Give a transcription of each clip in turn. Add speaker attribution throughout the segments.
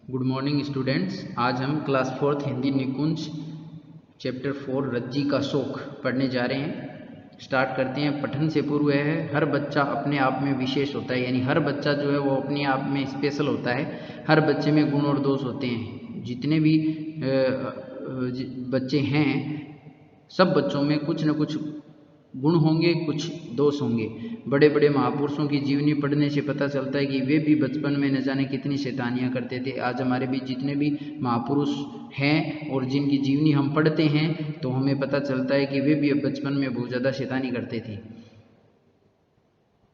Speaker 1: Good morning students. आज हम class 4th Hindi निकुंज chapter 4 रज्जी का शौक पढ़ने जा रहे हैं। स्टार्ट करते हैं। पठन से पूर्व है हर बच्चा अपने आप में विशेष होता है, यानी हर बच्चा जो है वो अपने आप में स्पेशल होता है। हर बच्चे में गुण और दोष होते हैं। जितने भी बच्चे हैं सब बच्चों में कुछ न कुछ गुण होंगे, कुछ दोष होंगे। बड़े बड़े महापुरुषों की जीवनी पढ़ने से पता चलता है कि वे भी बचपन में न जाने कितनी शैतानियाँ करते थे। आज हमारे बीच जितने भी महापुरुष हैं और जिनकी जीवनी हम पढ़ते हैं तो हमें पता चलता है कि वे भी बचपन में बहुत ज़्यादा शैतानी करते थे।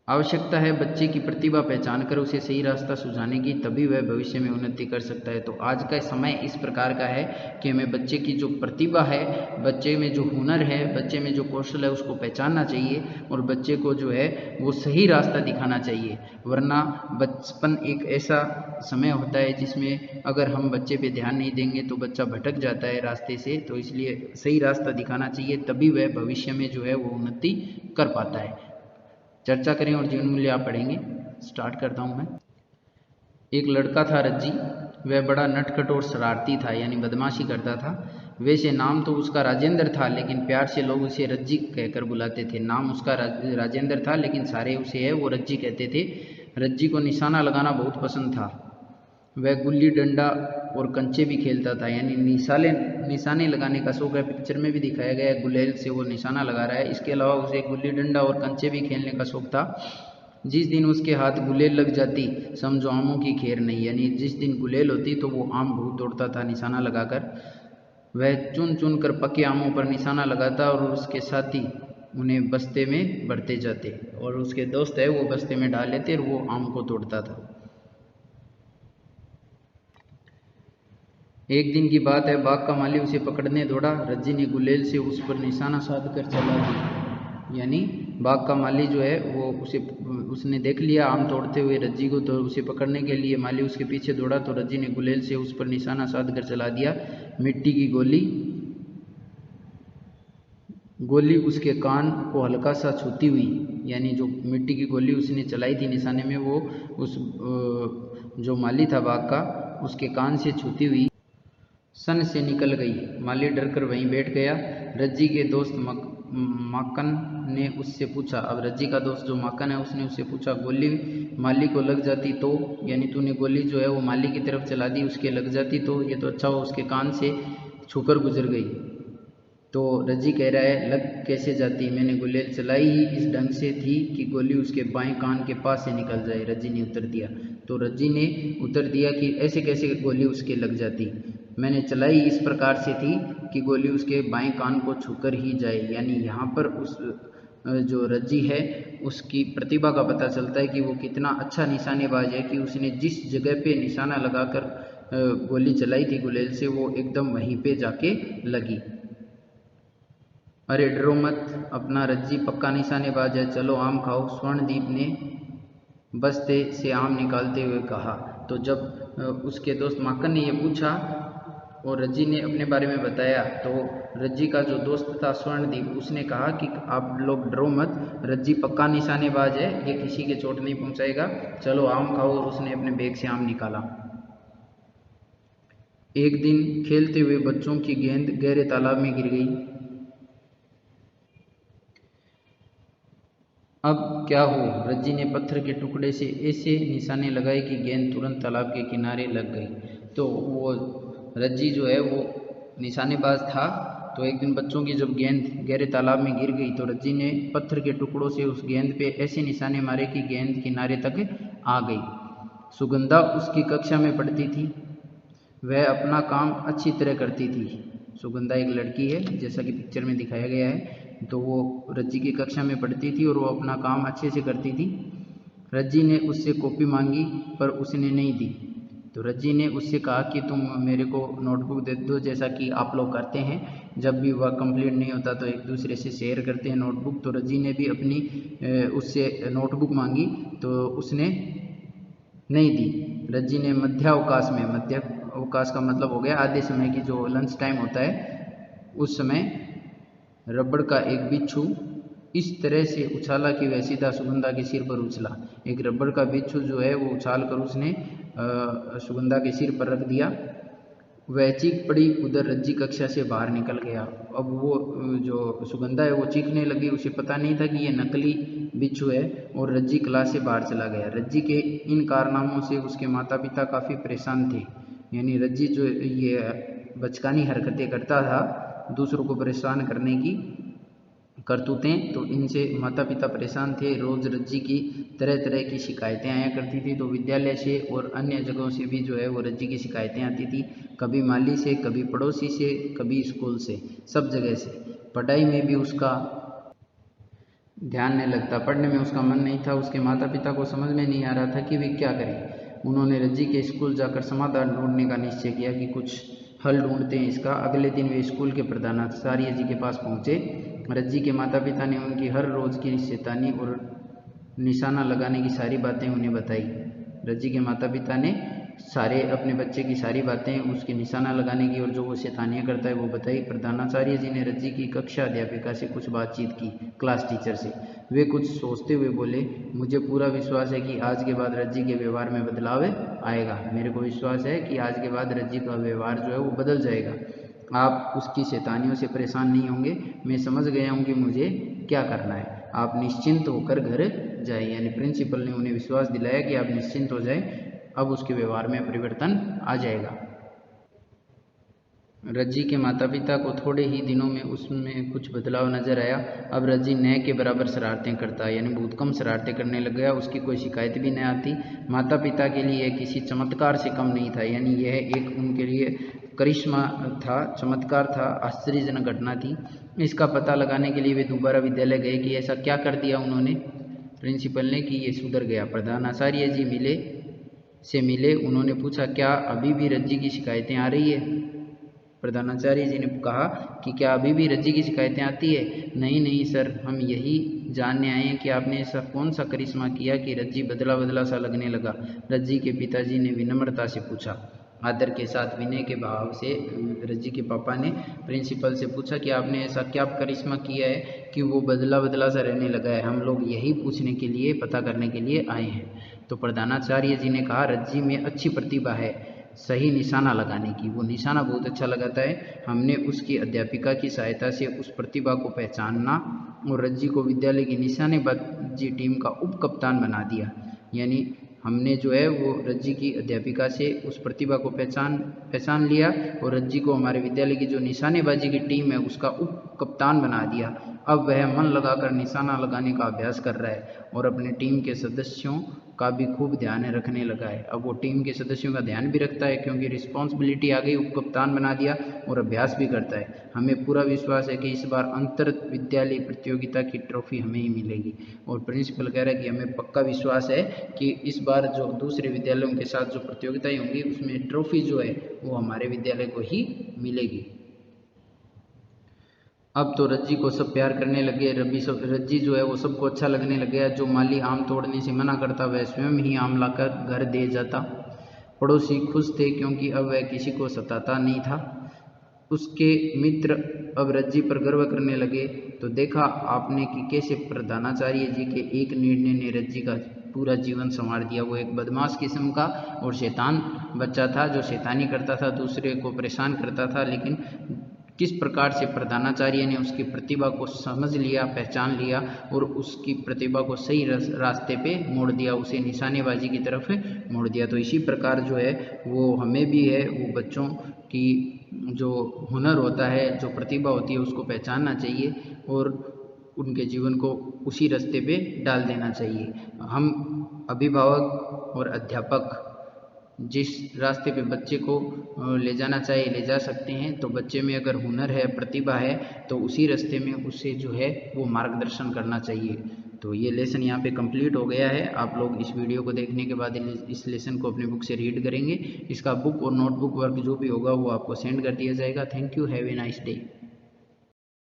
Speaker 1: आवश्यकता है बच्चे की प्रतिभा पहचान कर उसे सही रास्ता सुझाने की, तभी वह भविष्य में उन्नति कर सकता है। तो आज का समय इस प्रकार का है कि हमें बच्चे की जो प्रतिभा है, बच्चे में जो हुनर है, बच्चे में जो कौशल है उसको पहचानना चाहिए और बच्चे को जो है वो सही रास्ता दिखाना चाहिए। वरना बचपन एक ऐसा समय होता है जिसमें अगर हम बच्चे पे ध्यान नहीं देंगे तो बच्चा भटक जाता है रास्ते से। तो इसलिए सही रास्ता दिखाना चाहिए, तभी वह भविष्य में जो है वो उन्नति कर पाता है। चर्चा करें और जीवन मूल्य आप पढ़ेंगे। स्टार्ट करता हूँ मैं। एक लड़का था रज्जी। वह बड़ा नटखट और शरारती था, यानी बदमाशी करता था। वैसे नाम तो उसका राजेंद्र था, लेकिन प्यार से लोग उसे रज्जी कहकर बुलाते थे। नाम उसका राजेंद्र था, लेकिन सारे उसे है वो रज्जी कहते थे। रज्जी को निशाना लगाना बहुत पसंद था। वह गुल्ली डंडा और कंचे भी खेलता था, यानी निशाने लगाने का शौक है। पिक्चर में भी दिखाया गया है, गुलेल से वो निशाना लगा रहा है। इसके अलावा उसे गुल्ली डंडा और कंचे भी खेलने का शौक था। जिस दिन उसके हाथ गुलेल लग जाती समझो आमों की खैर नहीं, यानी जिस दिन गुलेल होती तो वो आम बहुत तोड़ता था निशाना लगाकर। वह चुन चुन कर पके आमों पर निशाना लगाता और उसके साथी उन्हें बस्ते में भरते जाते और उसके दोस्त है वो बस्ते में डाल लेते और वो आम को तोड़ता था। एक दिन की बात है, बाग का माली उसे पकड़ने दौड़ा। रज्जी ने गुलेल से उस पर निशाना साध कर चला दिया, यानी बाग का माली जो है वो उसने देख लिया आम तोड़ते हुए रज्जी को, तो उसे पकड़ने के लिए माली उसके पीछे दौड़ा। तो रज्जी ने गुलेल से उस पर निशाना साध कर चला दिया। मिट्टी की गोली उसके कान को हल्का सा छूती हुई, यानी जो मिट्टी की गोली उसने चलाई थी निशाने में वो उस जो माली था बाग का उसके कान से छूती हुई सन से निकल गई। माली डरकर वहीं बैठ गया। रज्जी के दोस्त माकन ने उससे पूछा, अब रज्जी का दोस्त जो माकन है उसने उससे पूछा, गोली माली को लग जाती तो, यानी तूने गोली जो है वो माली की तरफ चला दी, उसके लग जाती तो ये तो अच्छा हो, उसके कान से छूकर गुजर गई। तो रज्जी कह रहा है लग कैसे जाती, मैंने गुलेल चलाई ही इस ढंग से थी कि गोली उसके बाएं कान के पास से निकल जाए। रज्जी ने उत्तर दिया। तो रज्जी ने उत्तर दिया कि ऐसे कैसे गोली उसके लग जाती, मैंने चलाई इस प्रकार से थी कि गोली उसके बाएं कान को छूकर ही जाए। यानी यहाँ पर उस जो रज्जी है उसकी प्रतिभा का पता चलता है कि वो कितना अच्छा निशानेबाज है कि उसने जिस जगह पे निशाना लगाकर गोली चलाई थी गुलेल से वो एकदम वहीं पे जाके लगी। अरे डरो मत, अपना रज्जी पक्का निशानेबाज है, चलो आम खाओ, स्वर्णदीप ने बस्ते से आम निकालते हुए कहा। तो जब उसके दोस्त माकन ने ये पूछा और रज्जी ने अपने बारे में बताया तो रज्जी का जो दोस्त था स्वर्णदीप उसने कहा कि आप लोग डरो मत, रज्जी पक्का निशानेबाज है, ये किसी के चोट नहीं पहुंचाएगा, चलो आम खाओ। और उसने अपने बैग से आम निकाला। एक दिन खेलते हुए बच्चों की गेंद गहरे तालाब में गिर गई। अब क्या हो, रज्जी ने पत्थर के टुकड़े से ऐसे निशाने लगाए कि गेंद तुरंत तालाब के किनारे लग गई। तो वो रज्जी जो है वो निशानेबाज था। तो एक दिन बच्चों की जब गेंद गहरे तालाब में गिर गई तो रज्जी ने पत्थर के टुकड़ों से उस गेंद पे ऐसे निशाने मारे कि गेंद किनारे तक आ गई। सुगंधा उसकी कक्षा में पढ़ती थी। वह अपना काम अच्छी तरह करती थी। सुगंधा एक लड़की है जैसा कि पिक्चर में दिखाया गया है। तो वो रज्जी की कक्षा में पढ़ती थी और वो अपना काम अच्छे से करती थी। रज्जी ने उससे कॉपी मांगी पर उसने नहीं दी। तो रज्जी ने उससे कहा कि तुम मेरे को नोटबुक दे दो, जैसा कि आप लोग करते हैं, जब भी वह कंप्लीट नहीं होता तो एक दूसरे से शेयर करते हैं नोटबुक। तो रज्जी ने भी अपनी उससे नोटबुक मांगी तो उसने नहीं दी। रज्जी ने मध्य अवकाश का मतलब हो गया आधे समय की जो लंच टाइम होता है उस समय रबड़ का एक बिच्छू इस तरह से उछाला कि वह सीधा सुगंधा के सिर पर उछला। एक रबड़ का बिच्छू जो है वो उछाल कर उसने सुगंधा के सिर पर रख दिया। वह चीख पड़ी, उधर रज्जी कक्षा से बाहर निकल गया। अब वो जो सुगंधा है वो चीखने लगी, उसे पता नहीं था कि ये नकली बिच्छू है, और रज्जी क्लास से बाहर चला गया। रज्जी के इन कारनामों से उसके माता पिता काफ़ी परेशान थे। यानी रज्जी जो ये बचकानी हरकतें करता था, दूसरों को परेशान करने की करतूतें, तो इनसे माता पिता परेशान थे। रोज़ रज्जी की तरह तरह की शिकायतें आया करती थी। तो विद्यालय से और अन्य जगहों से भी जो है वो रज्जी की शिकायतें आती थी, कभी माली से, कभी पड़ोसी से, कभी स्कूल से, सब जगह से। पढ़ाई में भी उसका ध्यान नहीं लगता, पढ़ने में उसका मन नहीं था। उसके माता पिता को समझ में नहीं आ रहा था कि वे क्या करें। उन्होंने रज्जी के स्कूल जाकर समाधान ढूंढने का निश्चय किया कि कुछ हल ढूंढते हैं इसका। अगले दिन वे स्कूल के प्रधानाचार्य जी के पास पहुंचे। रज्जी के माता पिता ने उनकी हर रोज़ की शैतानी और निशाना लगाने की सारी बातें उन्हें बताई। रज्जी के माता पिता ने सारे अपने बच्चे की सारी बातें, उसके निशाना लगाने की और जो वो शैतानियाँ करता है वो बताई। प्रधानाचार्य जी ने रज्जी की कक्षा अध्यापिका से कुछ बातचीत की, क्लास टीचर से। वे कुछ सोचते हुए बोले, मुझे पूरा विश्वास है कि आज के बाद रज्जी के व्यवहार में बदलाव आएगा। मेरे को विश्वास है कि आज के बाद रज्जी का व्यवहार जो है वो बदल जाएगा। आप उसकी शैतानियों से परेशान नहीं होंगे। मैं समझ गया हूँ कि मुझे क्या करना है। आप निश्चिंत होकर घर जाए। यानी प्रिंसिपल ने उन्हें विश्वास दिलाया कि आप निश्चिंत हो जाएं, अब उसके व्यवहार में परिवर्तन आ जाएगा। रज्जी के माता पिता को थोड़े ही दिनों में उसमें कुछ बदलाव नजर आया। अब रज्जी नए के बराबर शरारतें करता, यानी बहुत कम शरारतें करने लग गया। उसकी कोई शिकायत भी नहीं आती। माता पिता के लिए किसी चमत्कार से कम नहीं था। यानी यह एक उनके लिए करिश्मा था, चमत्कार था, आश्चर्यजनक घटना थी। इसका पता लगाने के लिए वे दोबारा विद्यालय गए कि ऐसा क्या कर दिया उन्होंने प्रिंसिपल ने कि ये सुधर गया। प्रधानाचार्य जी मिले। उन्होंने पूछा, क्या अभी भी रज्जी की शिकायतें आ रही है? प्रधानाचार्य जी ने कहा कि क्या अभी भी रज्जी की शिकायतें आती है? नहीं सर, हम यही जानने आए हैं कि आपने ऐसा कौन सा करिश्मा किया कि रज्जी बदला बदला सा लगने लगा। रज्जी के पिताजी ने विनम्रता से पूछा। आदर के साथ, विनय के भाव से रज्जी के पापा ने प्रिंसिपल से पूछा कि आपने ऐसा क्या करिश्मा किया है कि वो बदला बदला सा रहने लगा है। हम लोग यही पूछने के लिए, पता करने के लिए आए हैं। तो प्रधानाचार्य जी ने कहा, रज्जी में अच्छी प्रतिभा है सही निशाना लगाने की। वो निशाना बहुत अच्छा लगाता है। हमने उसकी अध्यापिका की सहायता से उस प्रतिभा को पहचानना और रज्जी को विद्यालय की निशानेबाजी टीम का उप कप्तान बना दिया। यानी हमने जो है वो रज्जी की अध्यापिका से उस प्रतिभा को पहचान लिया और रज्जी को हमारे विद्यालय की जो निशानेबाजी की टीम है उसका उप कप्तान बना दिया। अब वह मन लगाकर निशाना लगाने का अभ्यास कर रहा है और अपने टीम के सदस्यों का भी खूब ध्यान रखने लगा है। अब वो टीम के सदस्यों का ध्यान भी रखता है क्योंकि रिस्पॉन्सिबिलिटी आ गई, उप कप्तान बना दिया, और अभ्यास भी करता है। हमें पूरा विश्वास है कि इस बार अंतर विद्यालय प्रतियोगिता की ट्रॉफी हमें ही मिलेगी। और प्रिंसिपल कह रहा है कि हमें पक्का विश्वास है कि इस बार जो दूसरे विद्यालयों के साथ जो प्रतियोगिताएं होंगी उसमें ट्रॉफी जो है वो हमारे विद्यालय को ही मिलेगी। अब तो रज्जी को सब प्यार करने लगे। रज्जी जो है वो सबको अच्छा लगने लग गया। जो माली आम तोड़ने से मना करता वह स्वयं ही आम लाकर घर दे जाता। पड़ोसी खुश थे क्योंकि अब वह किसी को सताता नहीं था। उसके मित्र अब रज्जी पर गर्व करने लगे। तो देखा आपने कि कैसे प्रधानाचार्य जी के एक निर्णय ने रज्जी का पूरा जीवन संवार दिया। वो एक बदमाश किस्म का और शैतान बच्चा था जो शैतानी करता था, दूसरे को परेशान करता था, लेकिन किस प्रकार से प्रधानाचार्य ने उसकी प्रतिभा को समझ लिया, पहचान लिया और उसकी प्रतिभा को सही रास्ते पे मोड़ दिया, उसे निशानेबाजी की तरफ मोड़ दिया। तो इसी प्रकार जो है वो हमें भी है, वो बच्चों की जो हुनर होता है, जो प्रतिभा होती है उसको पहचानना चाहिए और उनके जीवन को उसी रास्ते पे डाल देना चाहिए। हम अभिभावक और अध्यापक जिस रास्ते पे बच्चे को ले जाना चाहिए ले जा सकते हैं। तो बच्चे में अगर हुनर है, प्रतिभा है, तो उसी रास्ते में उसे जो है वो मार्गदर्शन करना चाहिए। तो ये लेसन यहाँ पे कंप्लीट हो गया है। आप लोग इस वीडियो को देखने के बाद इस लेसन को अपने बुक से रीड करेंगे। इसका बुक और नोटबुक वर्क जो भी होगा वो आपको सेंड कर दिया जाएगा। Thank you, have a nice day.